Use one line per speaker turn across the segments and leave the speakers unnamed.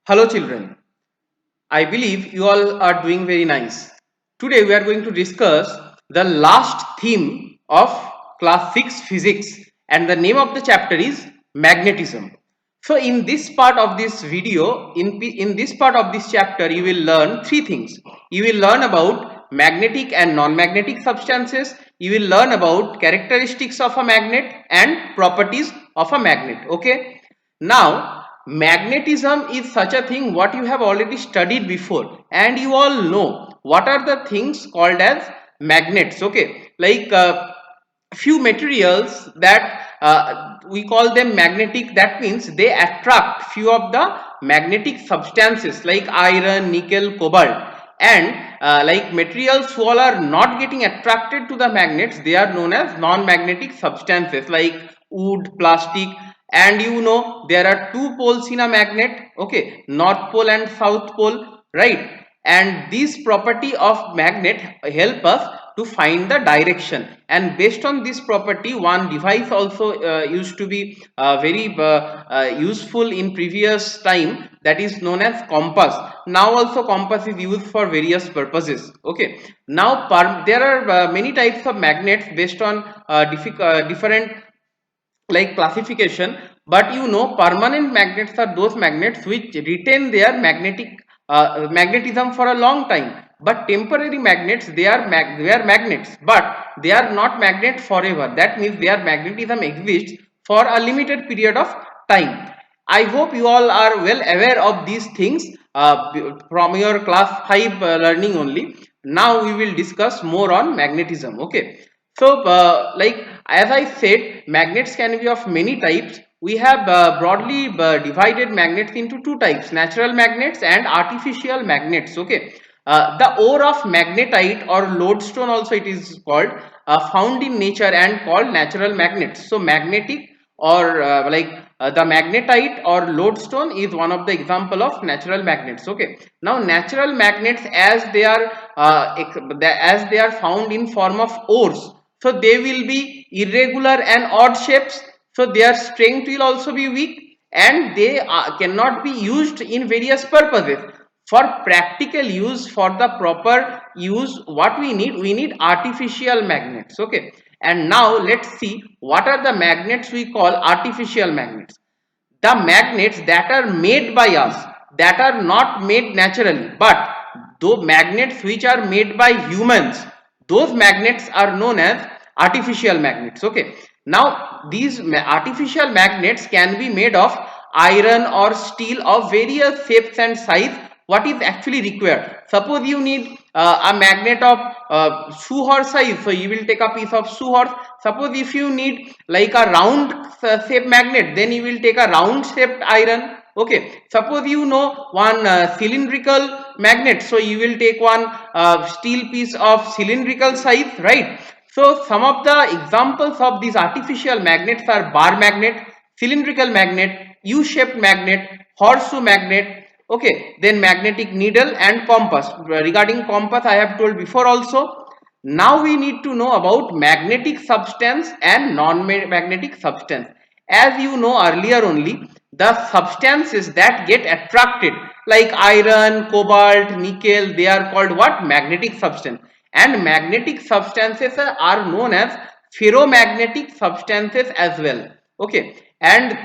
Hello children, I believe you all are doing very nice. Today we are going to discuss the last theme of class 6 physics and the name of the chapter is magnetism. So in this part of this video, in this part of this chapter you will learn three things. You will learn about magnetic and non-magnetic substances, you will learn about characteristics of a magnet and properties of a magnet. Okay. Now, magnetism is such a thing what you have already studied before, and you all know what are the things called as magnets. Okay, like few materials that we call them magnetic. That means they attract few of the magnetic substances like iron, nickel, cobalt, and like materials who all are not getting attracted to the magnets, they are known as non-magnetic substances like wood, plastic. And you know there are two poles in a magnet, okay, north pole and south pole, right? And this property of magnet help us to find the direction, and based on this property one device also used to be very useful in previous time, that is known as compass. Now also compass is used for various purposes. Okay, now there are many types of magnets based on different like classification, but you know permanent magnets are those magnets which retain their magnetism for a long time. But temporary magnets, they are magnets, but they are not magnet forever. That means their magnetism exists for a limited period of time. I hope you all are well aware of these things from your class 5 learning only. Now we will discuss more on magnetism. Okay, so like as I said, magnets can be of many types. We have broadly divided magnets into two types: natural magnets and artificial magnets. Okay, the ore of magnetite or lodestone also it is called, found in nature and called natural magnets. So magnetic or the magnetite or lodestone is one of the example of natural magnets. Okay, now natural magnets, as they are as they are found in form of ores, so they will be irregular and odd shapes, so their strength will also be weak, and they cannot be used in various purposes. For practical use, for the proper use, what we need artificial magnets. Okay, and now let's see what are the magnets we call artificial magnets. The magnets that are made by us, that are not made naturally, but though magnets which are made by humans, those magnets are known as artificial magnets. Okay, now these artificial magnets can be made of iron or steel of various shapes and size. What is actually required? Suppose you need a magnet of shoe horse size, so you will take a piece of shoe horse. Suppose if you need like a round shape magnet, then you will take a round shaped iron. Okay, suppose you know one cylindrical magnet, so you will take one steel piece of cylindrical size, right? So some of the examples of these artificial magnets are bar magnet, cylindrical magnet, U-shaped magnet, horseshoe magnet. Okay, then magnetic needle and compass. Regarding compass, I have told before also. Now we need to know about magnetic substance and non-magnetic substance. As you know earlier only, the substances that get attracted like iron, cobalt, nickel, they are called what? Magnetic substance. And magnetic substances are known as ferromagnetic substances as well. Okay, and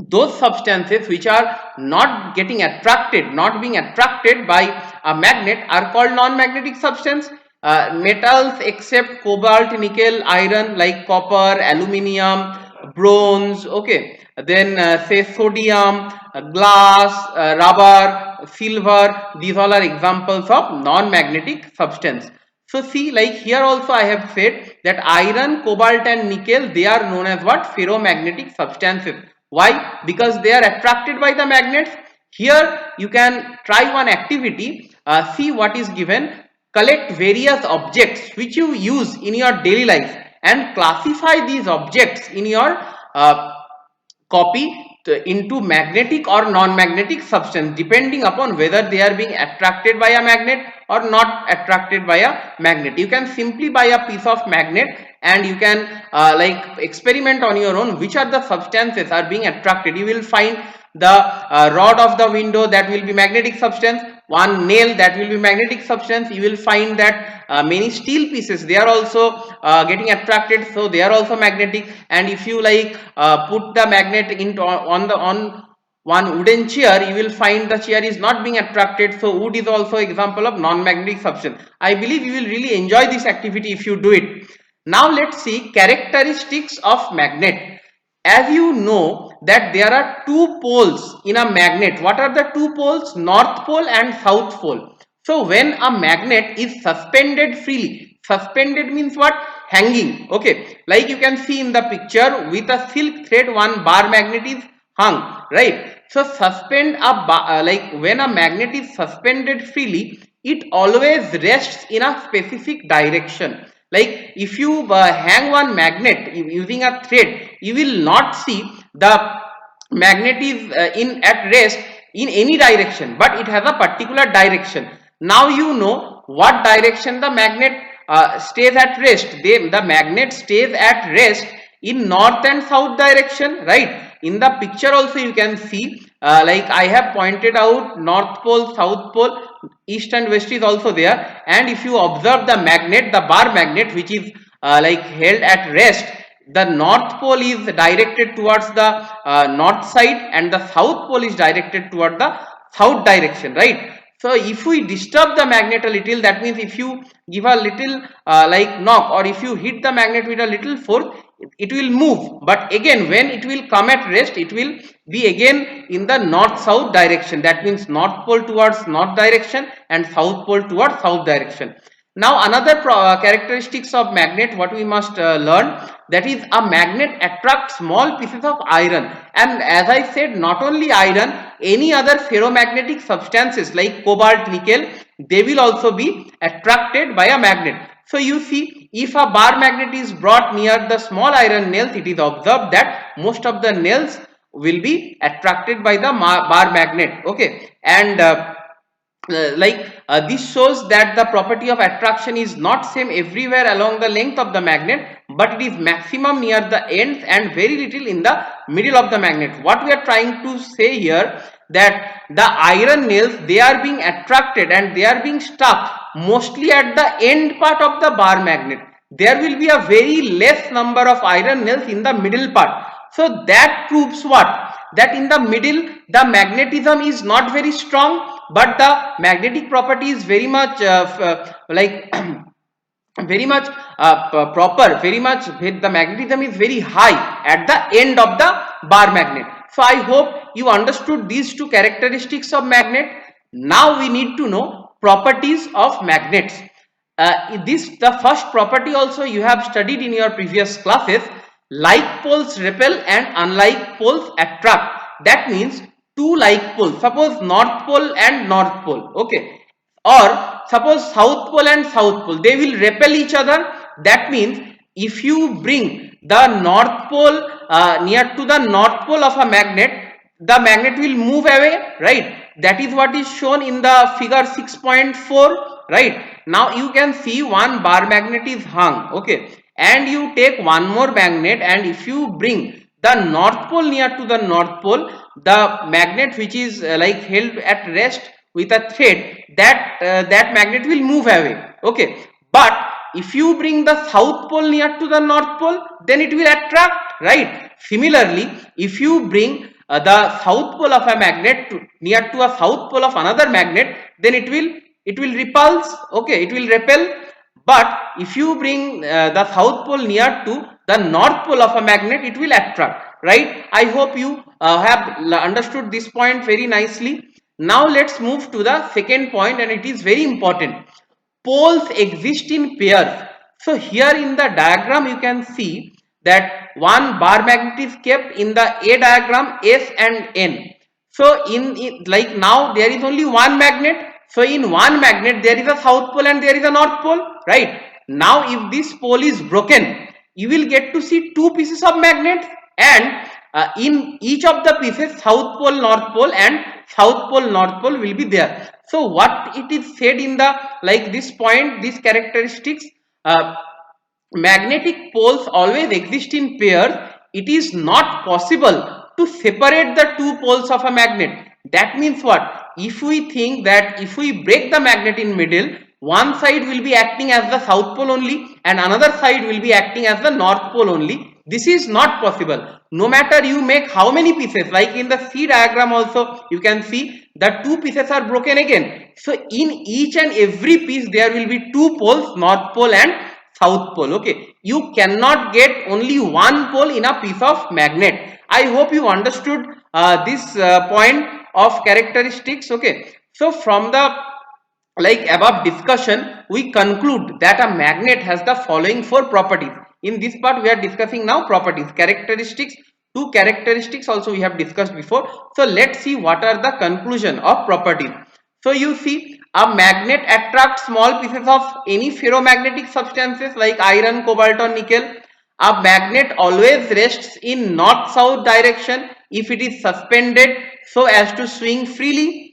those substances which are not getting attracted, not being attracted by a magnet, are called non-magnetic substance. Metals except cobalt, nickel, iron like copper, aluminium, bronze, okay, then say sodium, glass, rubber, silver, these all are examples of non-magnetic substance. So see, like here also I have said that iron, cobalt and nickel, they are known as what? Ferromagnetic substances. Why? Because they are attracted by the magnets. Here you can try one activity, see what is given. Collect various objects which you use in your daily life and classify these objects in your copy into magnetic or non-magnetic substance, depending upon whether they are being attracted by a magnet or not attracted by a magnet. You can simply buy a piece of magnet and you can like experiment on your own which are the substances are being attracted. You will find the rod of the window, that will be magnetic substance. One nail, that will be magnetic substance. You will find that many steel pieces, they are also getting attracted, so they are also magnetic. And if you like put the magnet into on one wooden chair, you will find the chair is not being attracted. So wood is also example of non-magnetic substance. I believe you will really enjoy this activity if you do it. Now let's see characteristics of magnet. As you know that there are two poles in a magnet. What are the two poles? North pole and south pole. So when a magnet is suspended freely, suspended means what? Hanging. Okay, like you can see in the picture, with a silk thread one bar magnet is hung, right? So suspend a like when a magnet is suspended freely, it always rests in a specific direction. Like if you hang one magnet using a thread, you will not see the magnet is in at rest in any direction, but it has a particular direction. Now you know what direction the magnet stays at rest. The magnet stays at rest in north and south direction, right? In the picture also you can see like I have pointed out, north pole, south pole, east and west is also there. And if you observe the magnet, the bar magnet, which is like held at rest, the north pole is directed towards the north side and the south pole is directed toward the south direction, right? So if we disturb the magnet a little, that means if you give a little like knock, or if you hit the magnet with a little force, it will move. But again, when it will come at rest, it will be again in the north south direction. That means north pole towards north direction and south pole towards south direction. Now another characteristics of magnet, what we must learn, that is a magnet attracts small pieces of iron. And as I said, not only iron, any other ferromagnetic substances like cobalt, nickel, they will also be attracted by a magnet. So you see, if a bar magnet is brought near the small iron nails, it is observed that most of the nails will be attracted by the bar magnet. Okay, and this shows that the property of attraction is not same everywhere along the length of the magnet, but it is maximum near the ends and very little in the middle of the magnet. What we are trying to say here, that the iron nails, they are being attracted and they are being stuck mostly at the end part of the bar magnet. There will be a very less number of iron nails in the middle part. So that proves what? That in the middle the magnetism is not very strong, but the magnetic property is very much like very much proper, very much, the magnetism is very high at the end of the bar magnet. So I hope you understood these two characteristics of magnet. Now we need to know properties of magnets. The first property also you have studied in your previous classes. Like poles repel and unlike poles attract. That means two like poles, suppose north pole and north pole, okay, or suppose south pole and south pole, they will repel each other. That means if you bring the north pole near to the north pole of a magnet, the magnet will move away, right? That is what is shown in the figure 6.4, right? Now you can see one bar magnet is hung, okay, and you take one more magnet, and if you bring the north pole near to the north pole, the magnet which is like held at rest with a thread, that magnet will move away, okay. But if you bring the south pole near to the north pole, then it will attract, right? Similarly, if you bring the south pole of a magnet near to a south pole of another magnet, then it will repulse, okay, it will repel. But if you bring the south pole near to the north pole of a magnet, it will attract, right? I hope you have understood this point very nicely. Now let's move to the second point, and it is very important. Poles exist in pairs. So here in the diagram you can see that one bar magnet is kept in the A diagram, S and N. So in like now there is only one magnet. So in one magnet there is a south pole and there is a north pole, right? Now if this pole is broken, you will get to see two pieces of magnet, and in each of the pieces south pole, north pole and south pole, north pole will be there. So what it is said in the like this point, these characteristics, magnetic poles always exist in pairs. It is not possible to separate the two poles of a magnet. That means what? If we think that if we break the magnet in middle, one side will be acting as the south pole only and another side will be acting as the north pole only. This is not possible. No matter you make how many pieces, like in the C diagram also you can see the two pieces are broken again. So in each and every piece there will be two poles, north pole and south pole. Okay, you cannot get only one pole in a piece of magnet. I hope you understood this point of characteristics. Okay, so from the like above discussion, we conclude that a magnet has the following four properties. In this part we are discussing now properties, characteristics. Two characteristics also we have discussed before. So let's see what are the conclusion of properties. So you see, a magnet attracts small pieces of any ferromagnetic substances like iron, cobalt or nickel. A magnet always rests in north south direction if it is suspended so as to swing freely.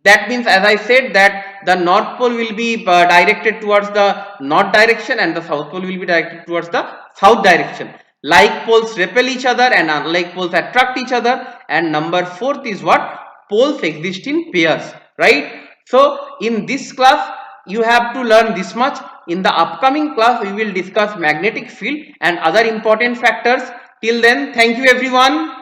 That means, as I said, that the north pole will be directed towards the north direction and the south pole will be directed towards the south direction. Like poles repel each other and unlike poles attract each other. And number fourth is what? Poles exist in pairs, right? So in this class you have to learn this much. In the upcoming class we will discuss magnetic field and other important factors. Till then, thank you everyone.